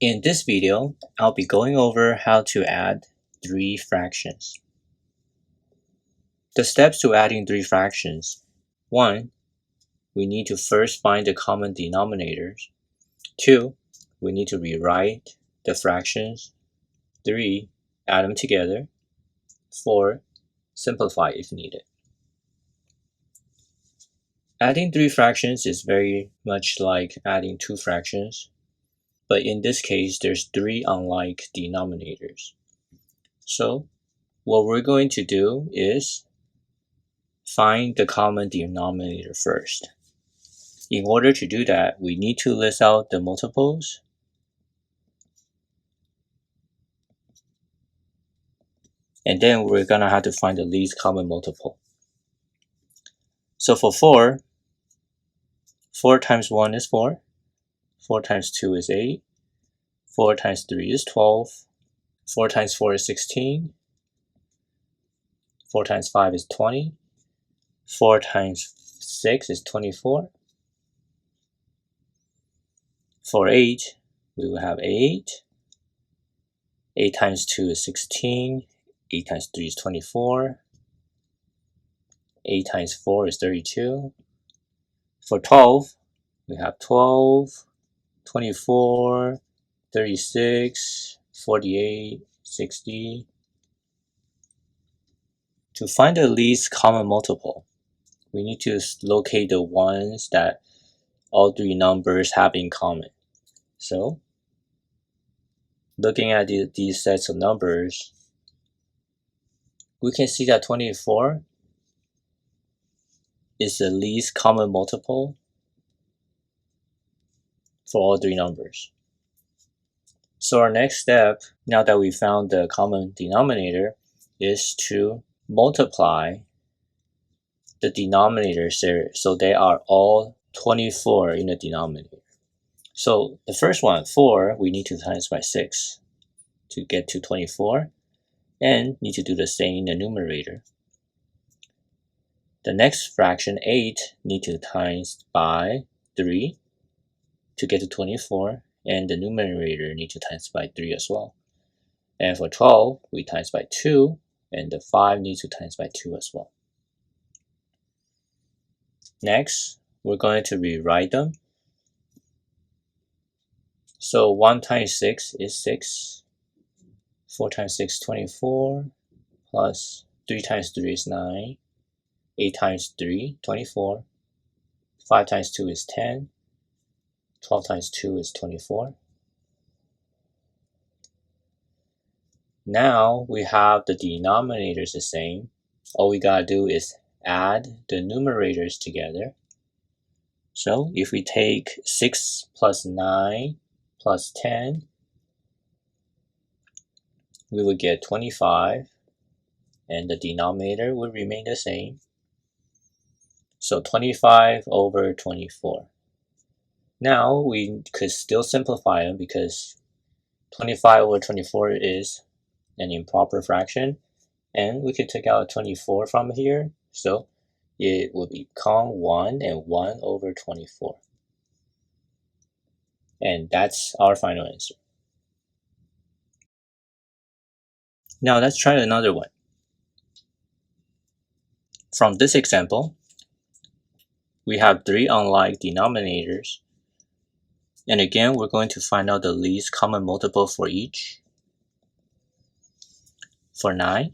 In this video, I'll be going over how to add three fractions. The steps to adding three fractions. 1. We need to first find the common denominators. 2. We need to rewrite the fractions. 3. Add them together. 4. Simplify if needed. Adding three fractions is very much like adding two fractions, but in this case, there's three unlike denominators. So what we're going to do is find the common denominator first. In order to do that, we need to list out the multiples. And then we're going to have to find the least common multiple. So for 4 times 1 is 4. 4 times 2 is 8. 4 times 3 is 12. 4 times 4 is 16. 4 times 5 is 20. 4 times 6 is 24. For 8, we will have 8. 8 times 2 is 16. 8 times 3 is 24. 8 times 4 is 32. For 12, we have 12, 24, 36, 48, 60. To find the least common multiple, we need to locate the ones that all three numbers have in common. So, looking at these sets of numbers, we can see that 24 is the least common multiple for all three numbers. So our next step, now that we found the common denominator, is to multiply the denominators there so they are all 24 in the denominator. So the first one, 4, we need to times by 6 to get to 24, and need to do the same in the numerator. The next fraction, 8, need to times by 3 to get to 24, and the numerator need to times by 3 as well. And for 12, we times by 2, and the 5 needs to times by 2 as well. Next, we're going to rewrite them. So 1 times 6 is 6. 4 times 6 is 24, plus 3 times 3 is 9. 8 times 3, 24. 5 times 2 is 10. 12 times 2 is 24. Now we have the denominators the same. All we gotta do is add the numerators together. So if we take 6 plus 9 plus 10, we would get 25, and the denominator would remain the same. So 25 over 24. Now we could still simplify them because 25 over 24 is an improper fraction, and we could take out 24 from here, so it will become 1 and 1 over 24. And that's our final answer. Now let's try another one. From this example, we have three unlike denominators, and again we're going to find out the least common multiple for each. For 9,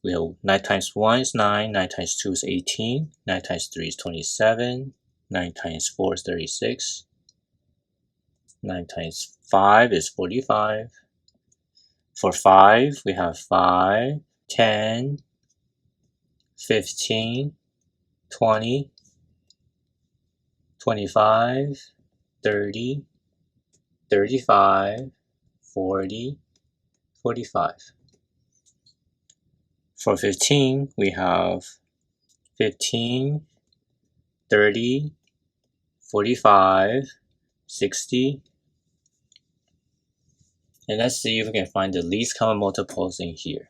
we have 9 times 1 is 9, 9 times 2 is 18, 9 times 3 is 27, 9 times 4 is 36, 9 times 5 is 45. For 5, we have 5, 10, 15, 20, 25, 30, 35, 40, 45. For 15, we have 15, 30, 45, 60. And let's see if we can find the least common multiples in here.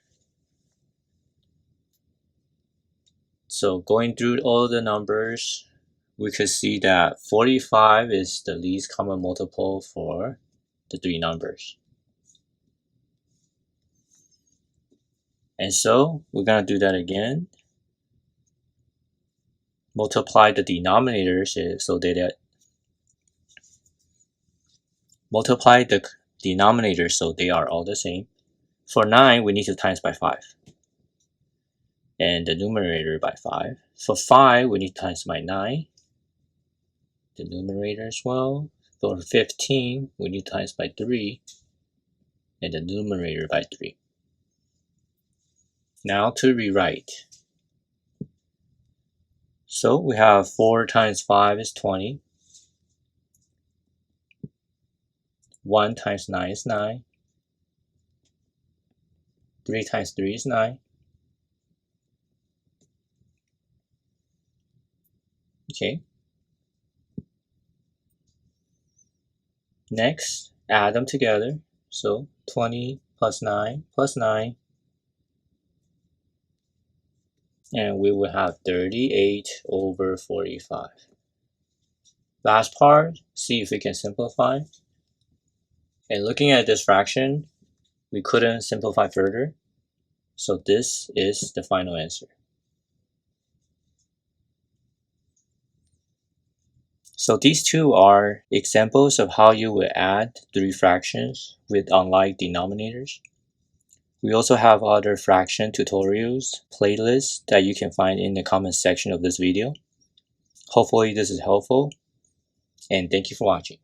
So going through all the numbers, we could see that 45 is the least common multiple for the three numbers. And so we're going to do that again. Multiply the denominators so that multiply the denominators so they are all the same. For 9, we need to times by 5. And the numerator by 5. For 5, we need to times by 9. The numerator as well. For 15, we need to times by 3. And the numerator by 3. Now to rewrite. So we have 4 times 5 is 20. 1 times 9 is 9. 3 times 3 is 9. Okay. Next, add them together. So 20 plus 9 plus 9. And we will have 38 over 45. Last part, see if we can simplify. And looking at this fraction, we couldn't simplify further. So this is the final answer. So these two are examples of how you would add three fractions with unlike denominators. We also have other fraction tutorials playlists that you can find in the comment section of this video. Hopefully this is helpful, and thank you for watching.